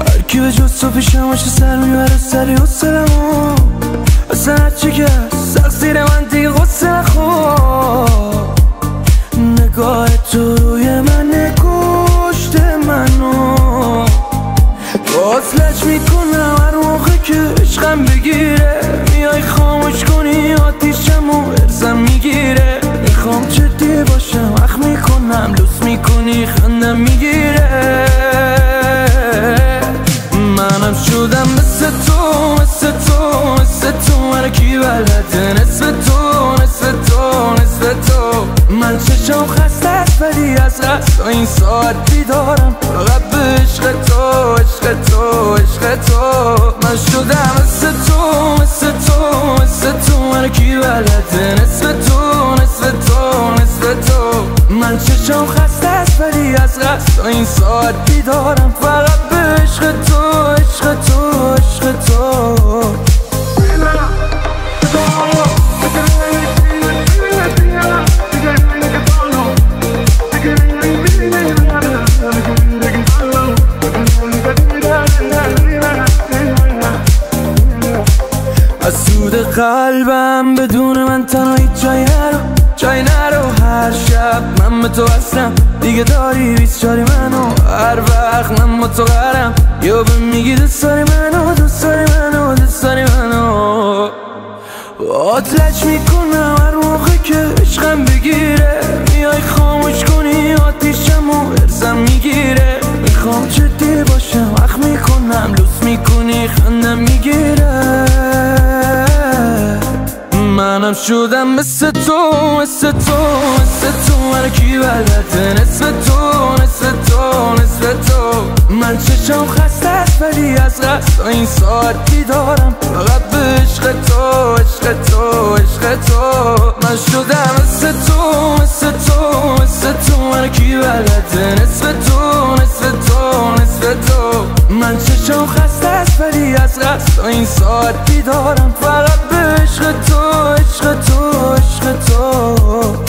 هرکی به جز تو پیشم باشه سر میبره سری حسلمو اصلا هرچی که سخت زیر من دیگه غصه نخور نگاه تو روی من کشت منو باز لج میکنم هر موقع که عشقم بگیره میای خاموش کنی آتیشمو ارزم میگیره میخوام جدی باشم اخ میکنم لوس میکنی خندم میگیره منم شدم مثل تو مثل تو مثل تو هرکی بلده نصف تو نصف تو نصف تو من چشم خسته است ولی از قصد این ساعت بیدارم فقط به عشق تو عشق تو عشق تو من شدم مثل تو مثل تو مثل تو هرکی بلده نصف تو نصف تو نصف تو من چشم خسته است ولی از قصد این ساعت بیدارم فقط به عشق تو عشق تو عشق تو از سود قلبم بدون من تنهایی جای نرو هر شب من به تو هستم دیگه داری 24 منو هر وقت من با تو قرم یا به میگی دوست داری منو دوست داری منو دوست داری منو آتلج میکنم هر موقع که عشقم بگیره میای خاموش کنی آتیشمو ارزم میگیره میخوام جدی باشم اخ میکنم لوس میکنی خندم میگیره منم شدم مثل تو مثل تو مثل تو هرکی بلده نصف تو نصف تو نصف تو من چشم خسته است ولی از قصد این ساعت بیدارم فقط به عشق تو عشق تو عشق تو من شدم مثل تو مثل تو مثل تو هرکی بلده نصف تو نصف تو نصف تو من چشم خسته است ولی از قصد این ساعت بیدارم فقط به عشق تو عشق تو عشق تو